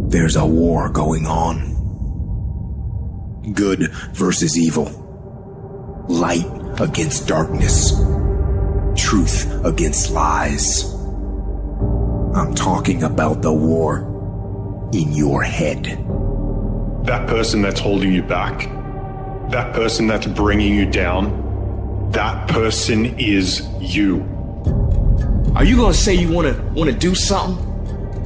There's a war going on. Good versus evil. Light against darkness. Truth against lies. I'm talking about the war in your head. That person that's holding you back, that person that's bringing you down, that person is you. Are you gonna say you wanna do something?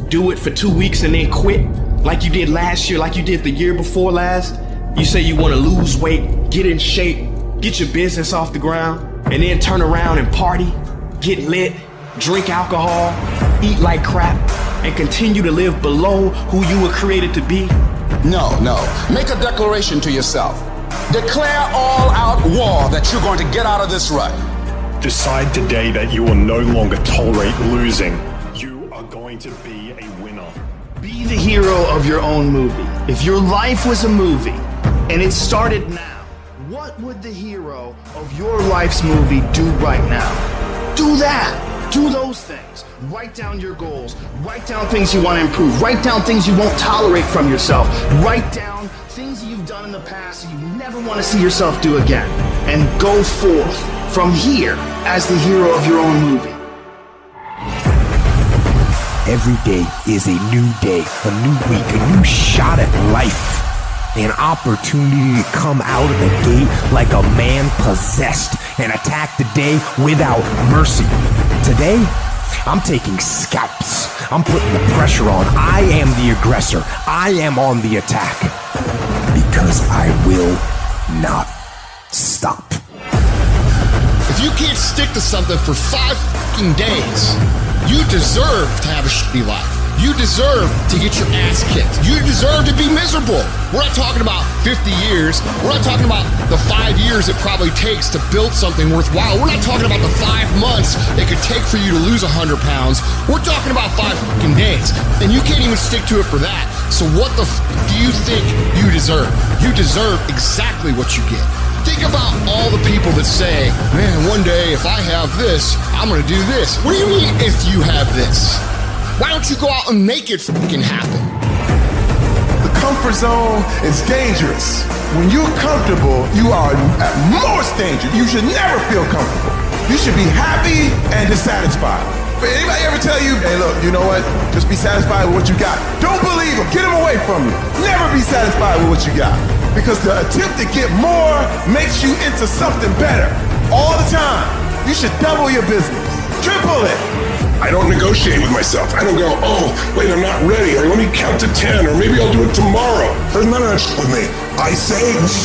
Do it for 2 weeks and then quit? Like you did last year, like you did the year before last? You say you wanna lose weight, get in shape, get your business off the ground, and then turn around and party, get lit, drink alcohol, eat like crap, and continue to live below who you were created to be? No. Make a declaration to yourself. Declare all out war that you're going to get out of this rut. Decide today that you will no longer tolerate losing. You are going to be a winner. Be the hero of your own movie. If your life was a movie and it started now, what would the hero of your life's movie do right now? Do that. Do those things. Write down your goals. Write down things you want to improve. Write down things you won't tolerate from yourself. Write down things you've done in the past that you never want to see yourself do again. And go forth from here as the hero of your own movie. Every day is a new day, a new week, a new shot at life. An opportunity to come out of the gate like a man possessed and attack the day without mercy. Today, I'm taking scalps. I'm putting the pressure on. I am the aggressor. I am on the attack. Because I will not stop. If you can't stick to something for 5 fucking days, you deserve to have a shitty life. You deserve to get your ass kicked. You deserve to be miserable. We're not talking about 50 years. We're not talking about the 5 years it probably takes to build something worthwhile. We're not talking about the 5 months it could take for you to lose 100 pounds. We're talking about 5 fucking days. And you can't even stick to it for that. So what the do you think you deserve? You deserve exactly what you get. Think about all the people that say, man, one day if I have this, I'm gonna do this. What do you mean if you have this? Why don't you go out and make it fucking happen? The comfort zone is dangerous. When you're comfortable, you are at most danger. You should never feel comfortable. You should be happy and dissatisfied. But anybody ever tell you, hey look, you know what? Just be satisfied with what you got. Don't believe them. Get them away from you. Never be satisfied with what you got. Because the attempt to get more makes you into something better. All the time. You should double your business. Triple it. I don't negotiate with myself. I don't go, oh, wait, I'm not ready, or let me count to 10, or maybe I'll do it tomorrow. There's none of that shit with me. I say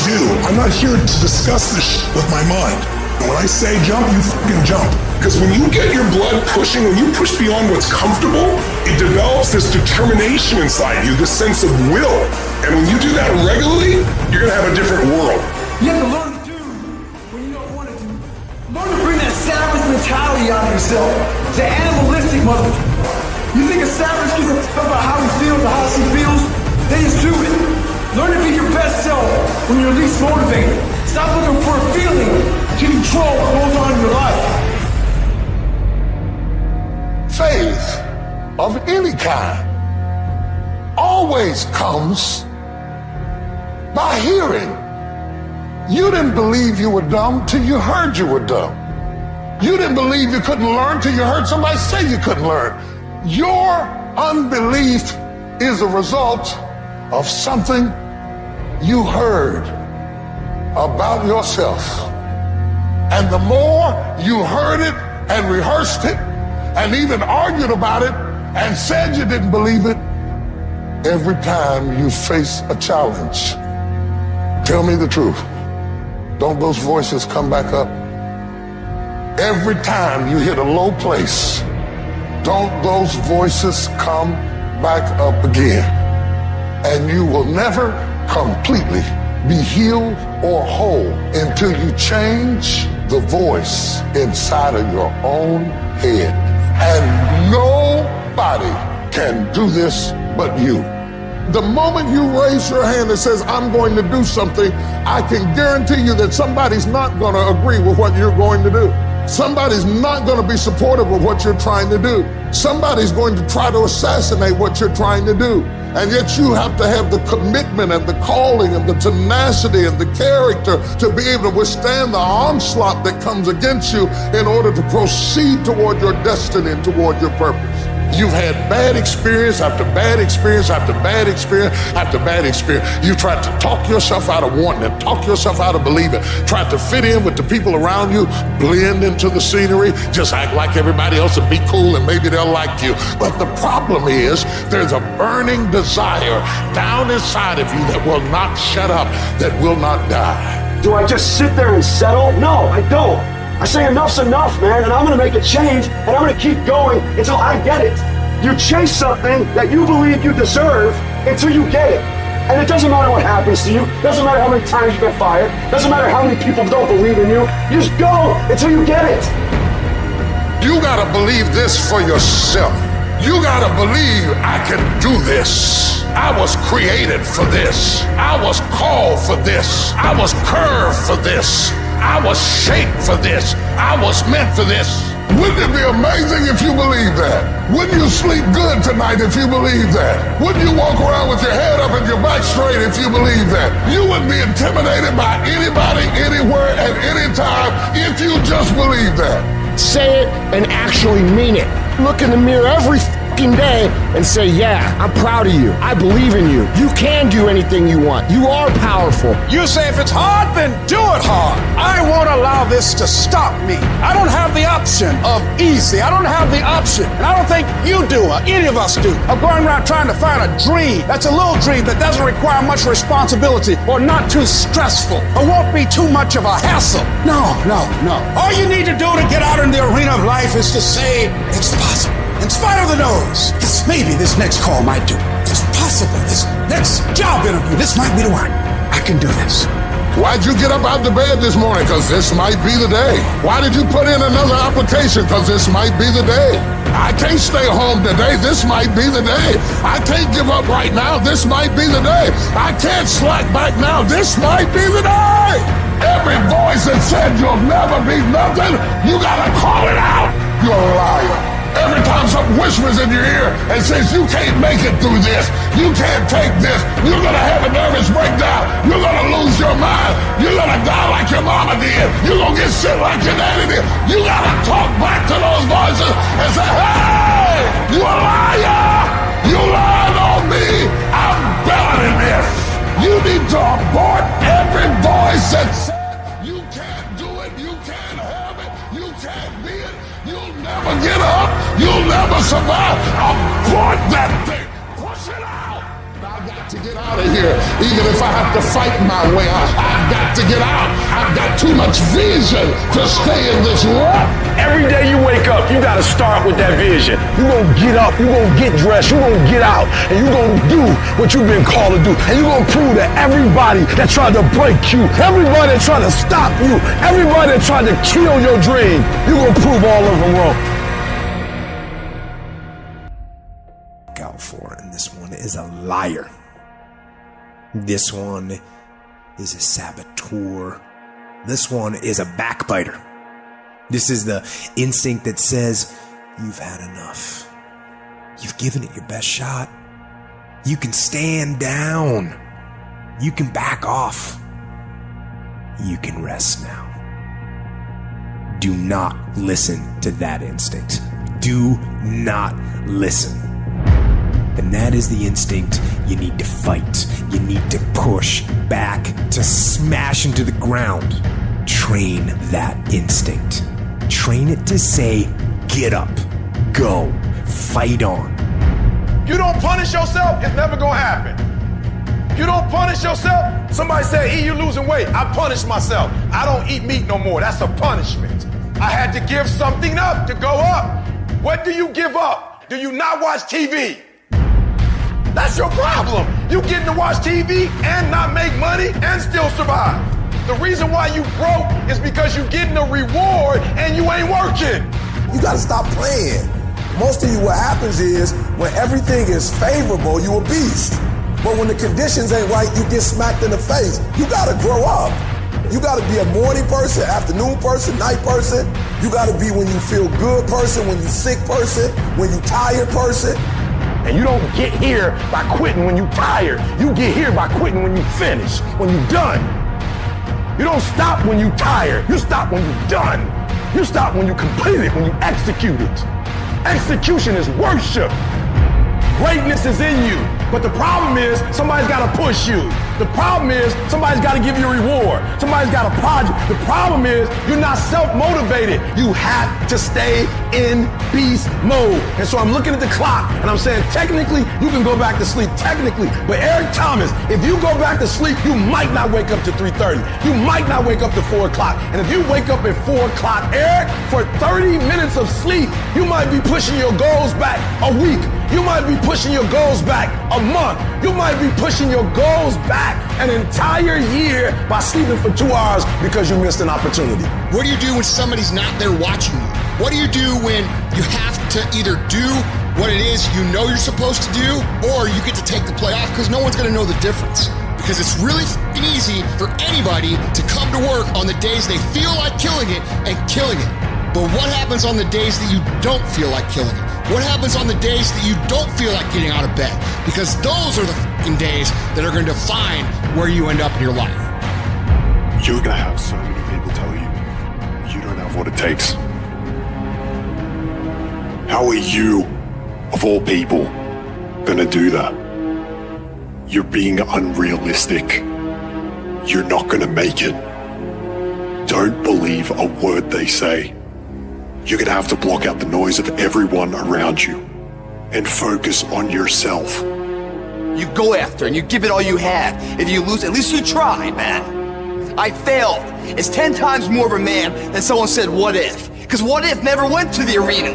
do. I'm not here to discuss this shit with my mind. And when I say jump, you fucking jump. Because when you get your blood pushing, when you push beyond what's comfortable, it develops this determination inside you, this sense of will. And when you do that regularly, you're gonna have a different world. You have to learn to do when you don't want to do. Learn to bring that savage mentality out of yourself. The animalistic motherfucker. You think a savage gives a fuck about how he feels or how she feels? They just do it. Learn to be your best self when you're least motivated. Stop looking for a feeling to control what goes on in your life. Faith of any kind always comes by hearing. You didn't believe you were dumb till you heard you were dumb. You didn't believe you couldn't learn till you heard somebody say you couldn't learn. Your unbelief is a result of something you heard about yourself. And the more you heard it and rehearsed it and even argued about it and said you didn't believe it, every time you face a challenge, tell me the truth. Don't those voices come back up? Every time you hit a low place, don't those voices come back up again? And you will never completely be healed or whole until you change the voice inside of your own head. And nobody can do this but you. The moment you raise your hand and says, I'm going to do something, I can guarantee you that somebody's not going to agree with what you're going to do. Somebody's not going to be supportive of what you're trying to do. Somebody's going to try to assassinate what you're trying to do. And yet you have to have the commitment and the calling and the tenacity and the character to be able to withstand the onslaught that comes against you in order to proceed toward your destiny and toward your purpose. You've had bad experience after bad experience after bad experience after bad experience. You've tried to talk yourself out of wanting it, talk yourself out of believing, tried to fit in with the people around you, blend into the scenery, just act like everybody else and be cool and maybe they'll like you. But the problem is there's a burning desire down inside of you that will not shut up, that will not die. Do I just sit there and settle? No, I don't. I say enough's enough, man, and I'm gonna make a change, and I'm gonna keep going until I get it. You chase something that you believe you deserve until you get it. And it doesn't matter what happens to you, doesn't matter how many times you get fired, doesn't matter how many people don't believe in you, you just go until you get it. You gotta believe this for yourself. You gotta believe I can do this. I was created for this. I was called for this. I was curved for this. I was shaped for this. I was meant for this. Wouldn't it be amazing if you believe that? Wouldn't you sleep good tonight if you believe that? Wouldn't you walk around with your head up and your back straight if you believe that? You wouldn't be intimidated by anybody, anywhere, at any time if you just believe that. Say it and actually mean it. Look in the mirror every day and say, yeah, I'm proud of you. I believe in you. You can do anything you want. You are powerful. You say if it's hard, then do it hard. I won't allow this to stop me. I don't have the option of easy. I don't have the option, and I don't think you do, or any of us do, of going around trying to find a dream that's a little dream that doesn't require much responsibility or not too stressful or won't be too much of a hassle. No. All you need to do to get out in the arena of life is to say, it's possible. In spite of the no's, yes, maybe this next call might do. It's possible. This next job interview, this might be the one. I can do this. Why'd you get up out of bed this morning? Because this might be the day. Why did you put in another application? Because this might be the day. I can't stay home today. This might be the day. I can't give up right now. This might be the day. I can't slack back now. This might be the day. Every voice that said you'll never be nothing, you gotta call it out. You're a liar. Every time something whispers in your ear and says you can't make it through this, you can't take this, you're gonna have a nervous breakdown, you're gonna lose your mind, you're gonna die like your mama did, you're gonna get sick like your daddy did, you gotta talk back to those voices and say, hey, you a liar, you lied on me, I'm better than this. You need to abort every voice that says you can't do it, you can't have it, you can't be it, you'll never get up, you'll never survive. Abort that thing. Push it out. I've got to get out of here. Even if I have to fight my way out, I've got to get out. I've got too much vision to stay in this rut. Every day you wake up, you gotta start with that vision. You're gonna get up, you're gonna get dressed, you're gonna get out, and you're gonna do what you've been called to do. And you're gonna prove that everybody that tried to break you, everybody that tried to stop you, everybody that tried to kill your dream, you're gonna prove all of them wrong. Look out for it. And this one is a liar. This one is a saboteur. This one is a backbiter. This is the instinct that says, you've had enough. You've given it your best shot. You can stand down. You can back off. You can rest now. Do not listen to that instinct. Do not listen. And that is the instinct you need to fight. You need to push back, to smash into the ground. Train that instinct. Train it to say, get up, go, fight on. You don't punish yourself, it's never gonna happen. You don't punish yourself. Somebody said, E, you losing weight. I punish myself. I don't eat meat no more. That's a punishment. I had to give something up to go up. What do you give up? Do you not watch TV? That's your problem. You getting to watch TV and not make money and still survive. The reason why you broke is because you getting a reward and you ain't working. You gotta stop playing. Most of you, what happens is when everything is favorable, you a beast. But when the conditions ain't right, you get smacked in the face. You gotta grow up. You gotta be a morning person, afternoon person, night person. You gotta be when you feel good person, when you sick person, when you tired person. And you don't get here by quitting when you tired. You get here by quitting when you finish, when you done. You don't stop when you tired. You stop when you done. You stop when you complete it, when you execute it. Execution is worship. Greatness is in you. But the problem is somebody's got to push you. The problem is somebody's got to give you a reward. Somebody's got a project. The problem is you're not self-motivated. You have to stay in beast mode. And so I'm looking at the clock and I'm saying technically you can go back to sleep. Technically. But Eric Thomas, if you go back to sleep, you might not wake up to 3:30. You might not wake up to 4 o'clock. And if you wake up at 4 o'clock, Eric, for 30 minutes of sleep, you might be pushing your goals back a week. You might be pushing your goals back a month. You might be pushing your goals back an entire year by sleeping for 2 hours because you missed an opportunity. What do you do when somebody's not there watching you? What do you do when you have to either do what it is you know you're supposed to do, or you get to take the play off because no one's going to know the difference? Because it's really easy for anybody to come to work on the days they feel like killing it and killing it. But what happens on the days that you don't feel like killing it? What happens on the days that you don't feel like getting out of bed? Because those are the fucking days that are going to define where you end up in your life. You're going to have so many people tell you, you don't have what it takes. How are you, of all people, going to do that? You're being unrealistic. You're not going to make it. Don't believe a word they say. You're going to have to block out the noise of everyone around you and focus on yourself. You go after and you give it all you have. If you lose, at least you try, man. I failed. It's 10 times more of a man than someone said, what if? Because what if never went to the arena.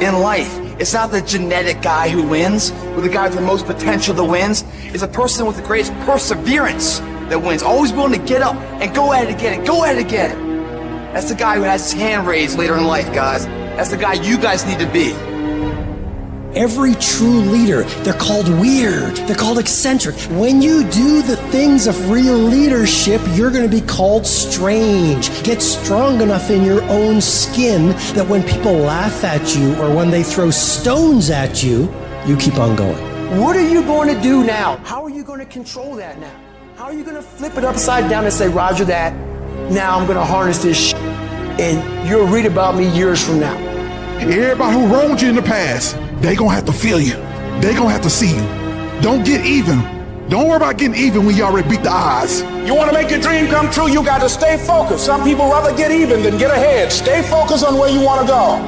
In life, it's not the genetic guy who wins, or the guy with the most potential that wins. It's a person with the greatest perseverance that wins. Always willing to get up and go at it again and go at it again. That's the guy who has his hand raised later in life, guys. That's the guy you guys need to be. Every true leader, they're called weird. They're called eccentric. When you do the things of real leadership, you're going to be called strange. Get strong enough in your own skin that when people laugh at you or when they throw stones at you, you keep on going. What are you going to do now? How are you going to control that now? How are you going to flip it upside down and say, Roger that, now I'm going to harness this shit, and you'll read about me years from now? Everybody who wronged you in the past, they gonna have to feel you. They gonna have to see you. Don't get even. Don't worry about getting even when you already beat the odds. You want to make your dream come true, you got to stay focused. Some people rather get even than get ahead. Stay focused on where you want to go.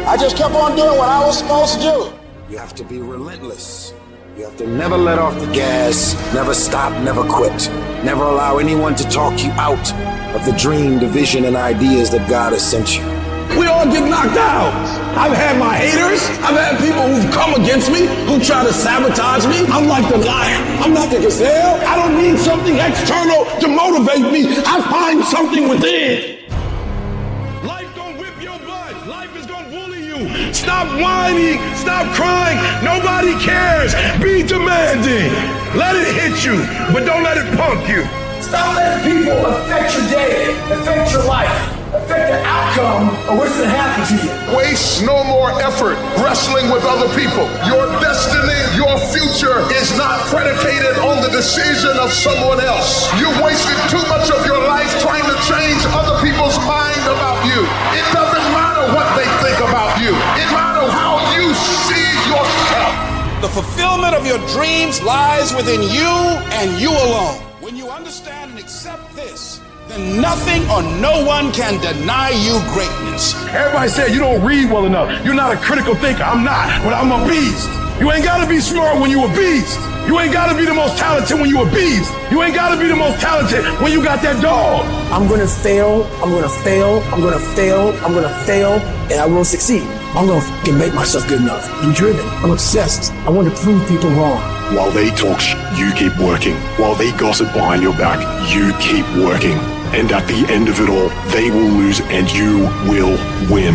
I just kept on doing what I was supposed to do. You have to be relentless. You have to never let off the gas, never stop, never quit. Never allow anyone to talk you out of the dream, the vision, and ideas that God has sent you. We all get knocked out. I've had my haters. I've had people who've come against me, who try to sabotage me. I'm like the lion. I'm not the gazelle. I don't need something external to motivate me. I find something within. Life gonna whip your butt. Life is gonna bully you. Stop whining. Stop crying. Nobody cares. Be demanding. Let it hit you, but don't let it punk you. Stop letting people affect your day, affect your life, affect the outcome of what's going to happen to you. Waste no more effort wrestling with other people. Your destiny, your future is not predicated on the decision of someone else. You wasted too much of your life trying to change other people's mind about you. It doesn't matter what they think about you. It matters how you see yourself. The fulfillment of your dreams lies within you and you alone. When you understand and accept this, then nothing or no one can deny you greatness. Everybody said you don't read well enough. You're not a critical thinker. I'm not, but I'm a beast. You ain't gotta be smart when you a beast. You ain't gotta be the most talented when you a beast. You ain't gotta be the most talented when you got that dog. I'm gonna fail, I'm gonna fail, I'm gonna fail, I'm gonna fail, and I will succeed. I'm gonna fucking make myself good enough. I'm driven, I'm obsessed. I want to prove people wrong. While they talk you keep working. While they gossip behind your back, you keep working. And at the end of it all, they will lose and you will win.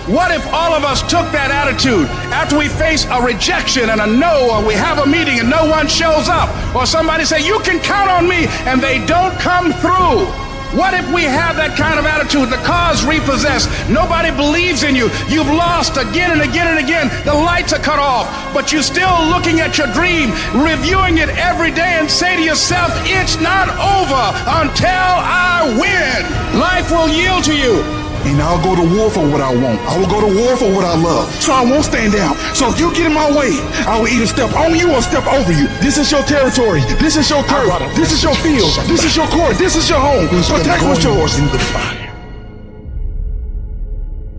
What if all of us took that attitude after we face a rejection and a no, or we have a meeting and no one shows up, or somebody say, you can count on me, and they don't come through? What if we have that kind of attitude? The car's repossessed. Nobody believes in you. You've lost again and again and again. The lights are cut off, but you're still looking at your dream, reviewing it every day, and say to yourself, it's not over until I win. Life will yield to you. And I'll go to war for what I want. I will go to war for what I love. So I won't stand down. So if you get in my way, I will either step on you or step over you. This is your territory. This is your turf. This is your field. This is your court. This is your home. Protect what's yours. In the fire.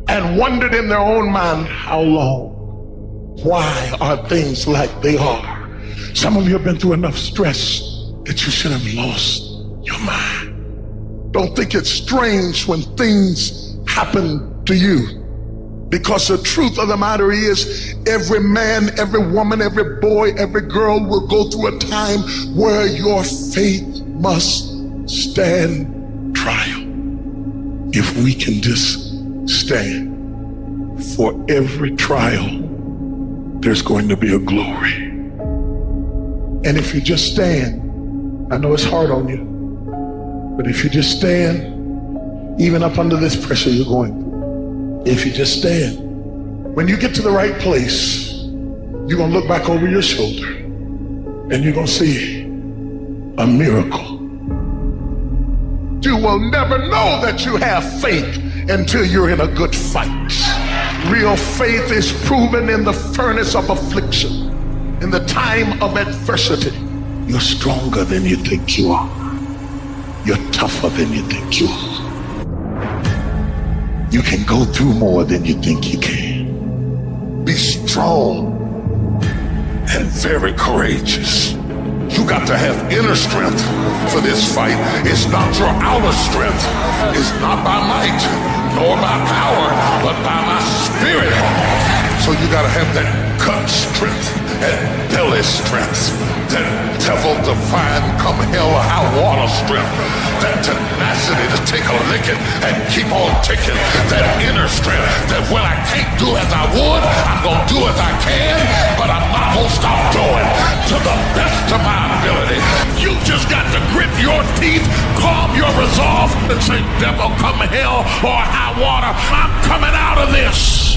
And wondered in their own mind how long. Why are things like they are? Some of you have been through enough stress that you should have lost your mind. Don't think it's strange when things happen to you, because the truth of the matter is every man, every woman, every boy, every girl will go through a time where your faith must stand trial. If we can just stand, for every trial there's going to be a glory. And if you just stand, I know it's hard on you, but if you just stand, even up under this pressure you're going through, if you just stand, when you get to the right place, you're going to look back over your shoulder and you're going to see a miracle. You will never know that you have faith until you're in a good fight. Real faith is proven in the furnace of affliction, in the time of adversity. You're stronger than you think you are. You're tougher than you think you are. You can go through more than you think you can. Be strong and very courageous. You got to have inner strength for this fight. It's not your outer strength. It's not by might nor by power, but by my spirit. So you got to have that gut strength, that belly strength, that devil-defying come hell or high water strength, that tenacity to take a licking and keep on ticking, that inner strength that when I can't do as I would, I'm going to do as I can, but I'm not going to stop doing to the best of my ability. You just got to grit your teeth, calm your resolve, and say, devil come hell or high water, I'm coming out of this.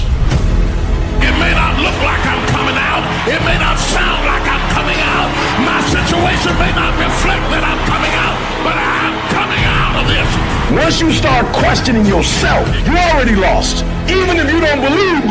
It may not look like I'm coming out. It may not sound like I'm coming out. My situation may not reflect that I'm coming out, but I'm coming out of this. Once you start questioning yourself, you already lost. Even if you don't believe.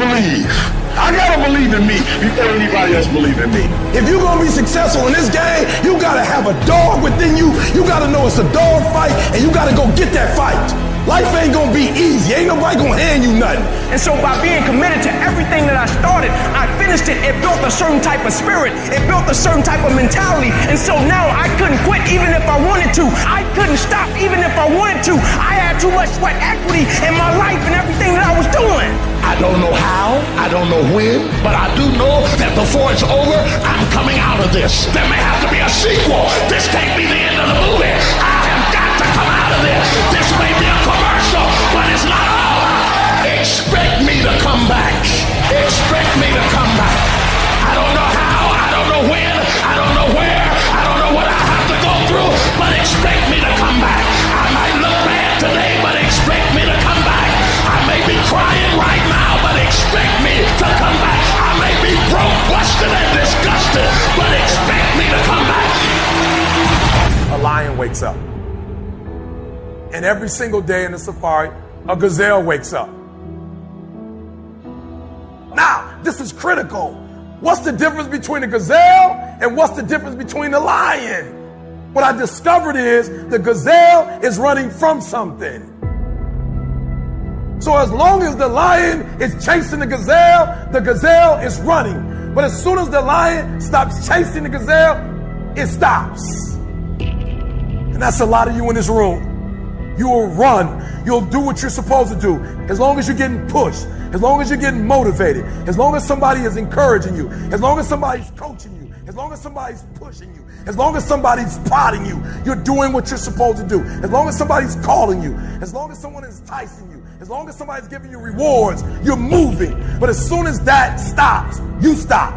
I gotta believe in me before anybody else believe in me. If you're gonna be successful in this game, you gotta have a dog within you. You gotta know it's a dog fight, and you gotta go get that fight. Life ain't gonna be easy. Ain't nobody gonna hand you nothing. And so by being committed to everything that I started, I finished it. It built a certain type of spirit. It built a certain type of mentality. And so now I couldn't quit even if I wanted to. I couldn't stop even if I wanted to. I had too much sweat equity in my life and everything that I was doing. I don't know how, I don't know when, but I do know that before it's over, I'm coming out of this. There may have to be a sequel. This can't be the end of the movie. I have got to come out of this. This may be a commercial, but it's not over. Expect me to come back. Expect me to come back. I don't know how, I don't know when, I don't know where, I don't know what I have to go through, but expect me to come back. I might look bad today, but expect me to come back. I may be crying right now, but expect me to come back. I may be broke, busted, and disgusted, but expect me to come back. A lion wakes up. And every single day in the safari, a gazelle wakes up. Now, this is critical. What's the difference between a gazelle and what's the difference between a lion? What I discovered is the gazelle is running from something. So as long as the lion is chasing the gazelle is running. But as soon as the lion stops chasing the gazelle, it stops. And that's a lot of you in this room. You will run. You'll do what you're supposed to do. As long as you're getting pushed, as long as you're getting motivated, as long as somebody is encouraging you, as long as somebody's coaching you, as long as somebody's pushing you, as long as somebody's prodding you, you're doing what you're supposed to do. As long as somebody's calling you, as long as someone is enticing you, As long as somebody's giving you rewards, you're moving. But as soon as that stops, you stop.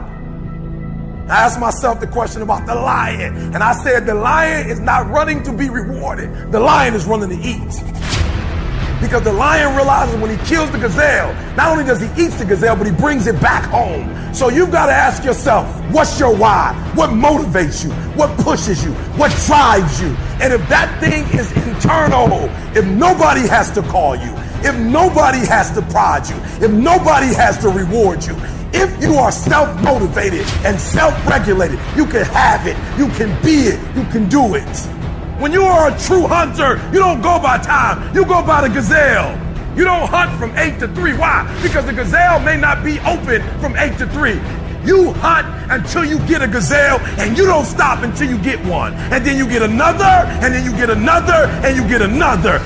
I asked myself the question about the lion, and I said the lion is not running to be rewarded. The lion is running to eat. Because the lion realizes when he kills the gazelle, not only does he eat the gazelle, but he brings it back home. So you've got to ask yourself, what's your why? What motivates you? What pushes you? What drives you? And if that thing is internal, if nobody has to call you, if nobody has to prod you, if nobody has to reward you, if you are self-motivated and self-regulated, you can have it, you can be it, you can do it. When you are a true hunter, you don't go by time, you go by the gazelle. You don't hunt from 8 to 3. Why? Because the gazelle may not be open from 8 to 3. You hunt until you get a gazelle, and you don't stop until you get one. And then you get another, and then you get another, and you get another.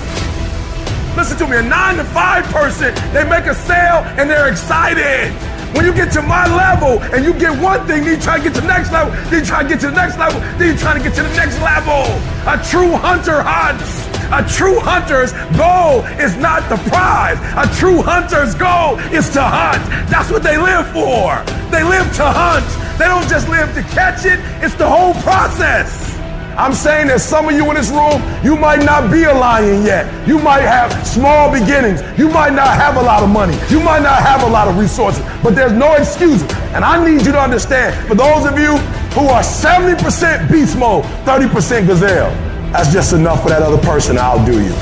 Listen to me, a 9 to 5 person, they make a sale and they're excited. When you get to my level and you get one thing, then you try to get to the next level, then you try to get to the next level, then you try to get to the next level. A true hunter hunts. A true hunter's goal is not the prize. A true hunter's goal is to hunt. That's what they live for. They live to hunt. They don't just live to catch it. It's the whole process. I'm saying that some of you in this room, you might not be a lion yet. You might have small beginnings. You might not have a lot of money. You might not have a lot of resources, but there's no excuses. And I need you to understand, for those of you who are 70% beast mode, 30% gazelle, that's just enough for that other person to outdo you.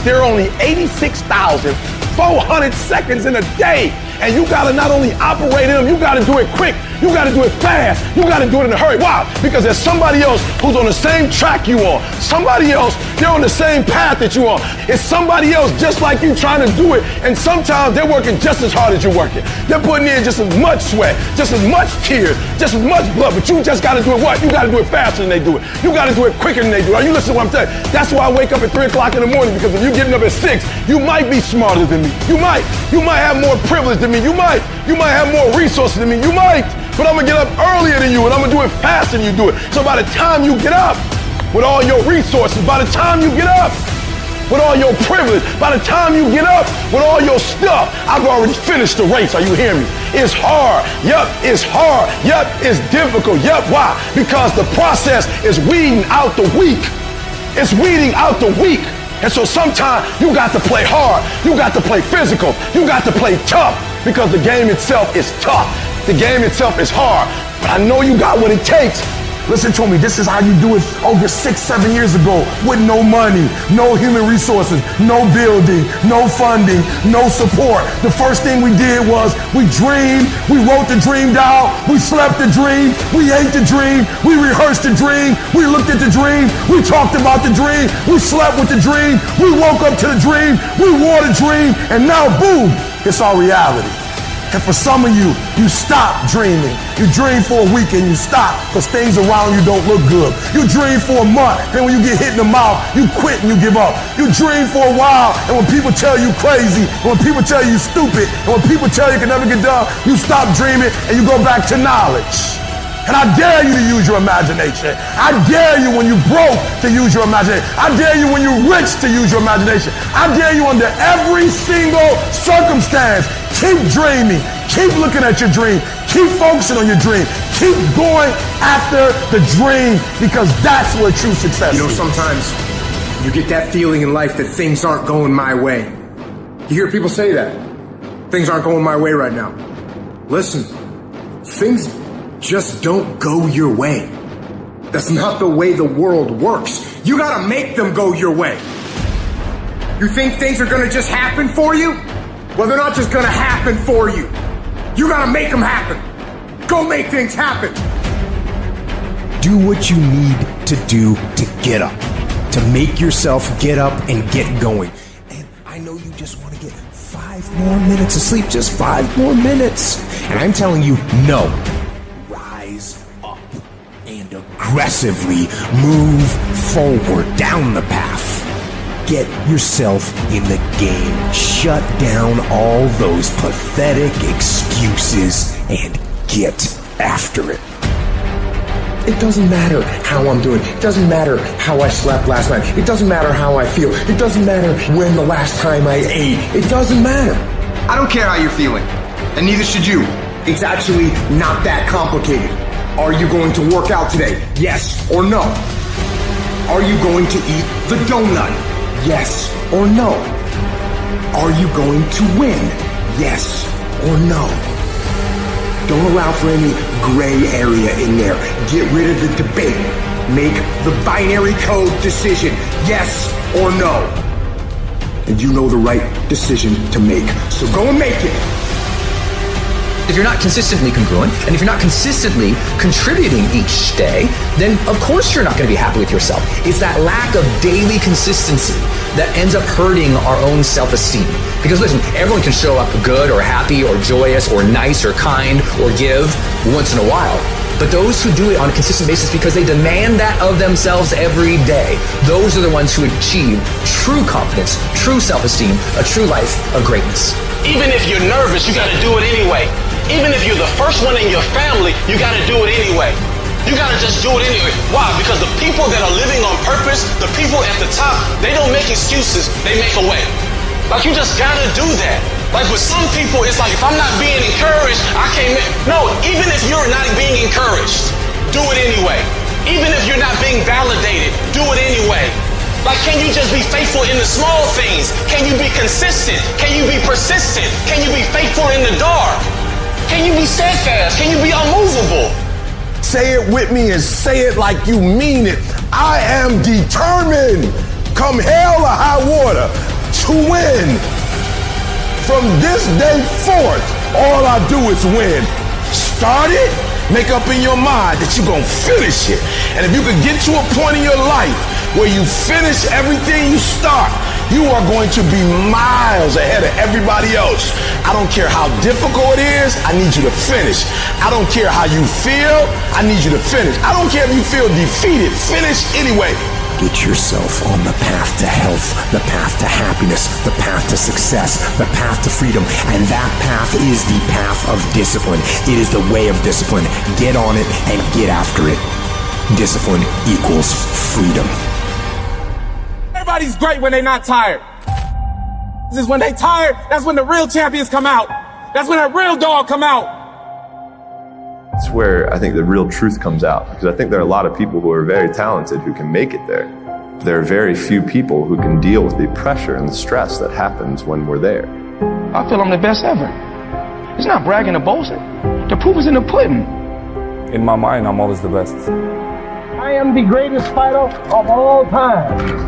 There are only 86,400 seconds in a day. And you gotta not only operate in them, you gotta do it quick. You gotta do it fast. You gotta do it in a hurry. Why? Because there's somebody else who's on the same track you are. Somebody else, they're on the same path that you are. It's somebody else just like you trying to do it. And sometimes they're working just as hard as you're working. They're putting in just as much sweat, just as much tears, just as much blood. But you just gotta do it what? You gotta do it faster than they do it. You gotta do it quicker than they do it. Are you listening to what I'm saying? That's why I wake up at 3 o'clock in the morning, because if you're getting up at 6, you might be smarter than me. You might have more privilege than me. You might have more resources than me. You might. But I'm gonna get up earlier than you, and I'm gonna do it faster than you do it. So by the time you get up with all your resources, by the time you get up with all your privilege, by the time you get up with all your stuff, I've already finished the race. Are you hearing me? It's hard. Yup, it's hard. Yup, it's difficult. Yup, why? Because the process is weeding out the weak. It's weeding out the weak. And so sometimes you got to play hard. You got to play physical. You got to play tough, because the game itself is tough. The game itself is hard, but I know you got what it takes. Listen to me, this is how you do it over 6-7 years ago, with no money, no human resources, no building, no funding, no support. The first thing we did was we dreamed, we wrote the dream down, we slept the dream, we ate the dream, we rehearsed the dream, we looked at the dream, we talked about the dream, we slept with the dream, we woke up to the dream, we wore the dream, and now boom, it's our reality. And for some of you, you stop dreaming. You dream for a week and you stop because things around you don't look good. You dream for a month, and when you get hit in the mouth, you quit and you give up. You dream for a while, and when people tell you crazy, and when people tell you stupid, and when people tell you can never get done, you stop dreaming and you go back to knowledge. And I dare you to use your imagination. I dare you when you're broke to use your imagination. I dare you when you're rich to use your imagination. I dare you under every single circumstance. Keep dreaming. Keep looking at your dream. Keep focusing on your dream. Keep going after the dream, because that's where true success is. You know, sometimes you get that feeling in life that things aren't going my way. You hear people say that. Things aren't going my way right now. Listen, things just don't go your way. That's not the way the world works. You gotta make them go your way. You think things are gonna just happen for you? Well, they're not just gonna happen for you. You gotta make them happen. Go make things happen. Do what you need to do to get up, to make yourself get up and get going. And I know you just want to get 5 more minutes of sleep, just 5 more minutes. And I'm telling you, no. And aggressively move forward down the path. Get yourself in the game. Shut down all those pathetic excuses and get after it. It doesn't matter how I'm doing. It doesn't matter how I slept last night. It doesn't matter how I feel. It doesn't matter when the last time I ate. It doesn't matter. I don't care how you're feeling, and neither should you. It's actually not that complicated. Are you going to work out today? Yes or no? Are you going to eat the donut? Yes or no? Are you going to win? Yes or no? Don't allow for any gray area in there. Get rid of the debate. Make the binary code decision, yes or no. And you know the right decision to make. So go and make it. If you're not consistently congruent, and if you're not consistently contributing each day, then of course you're not going to be happy with yourself. It's that lack of daily consistency that ends up hurting our own self-esteem. Because listen, everyone can show up good or happy or joyous or nice or kind or give once in a while. But those who do it on a consistent basis because they demand that of themselves every day, those are the ones who achieve true confidence, true self-esteem, a true life of greatness. Even if you're nervous, you gotta do it anyway. Even if you're the first one in your family, you gotta do it anyway. You gotta just do it anyway. Why? Because the people that are living on purpose, the people at the top, they don't make excuses, they make a way. Like, you just gotta do that. Like, with some people, it's like, if I'm not being encouraged, I can't make... No, even if you're not being encouraged, do it anyway. Even if you're not being validated, do it anyway. Like, can you just be faithful in the small things? Can you be consistent? Can you be persistent? Can you be faithful in the dark? Can you be steadfast? Can you be unmovable? Say it with me and say it like you mean it. I am determined, come hell or high water, to win. From this day forth, all I do is win. Start it, make up in your mind that you're gonna finish it. And if you can get to a point in your life where you finish everything you start, you are going to be miles ahead of everybody else. I don't care how difficult it is, I need you to finish. I don't care how you feel, I need you to finish. I don't care if you feel defeated, finish anyway. Get yourself on the path to health, the path to happiness, the path to success, the path to freedom. And that path is the path of discipline. It is the way of discipline. Get on it and get after it. Discipline equals freedom. Everybody's great when they're not tired. This is when they tired, that's when the real champions come out. That's when that real dog come out. It's where I think the real truth comes out, because I think there are a lot of people who are very talented who can make it there. There are very few people who can deal with the pressure and the stress that happens when we're there. I feel I'm the best ever. It's not bragging or boasting. The proof is in the pudding. In my mind, I'm always the best. I am the greatest fighter of all time.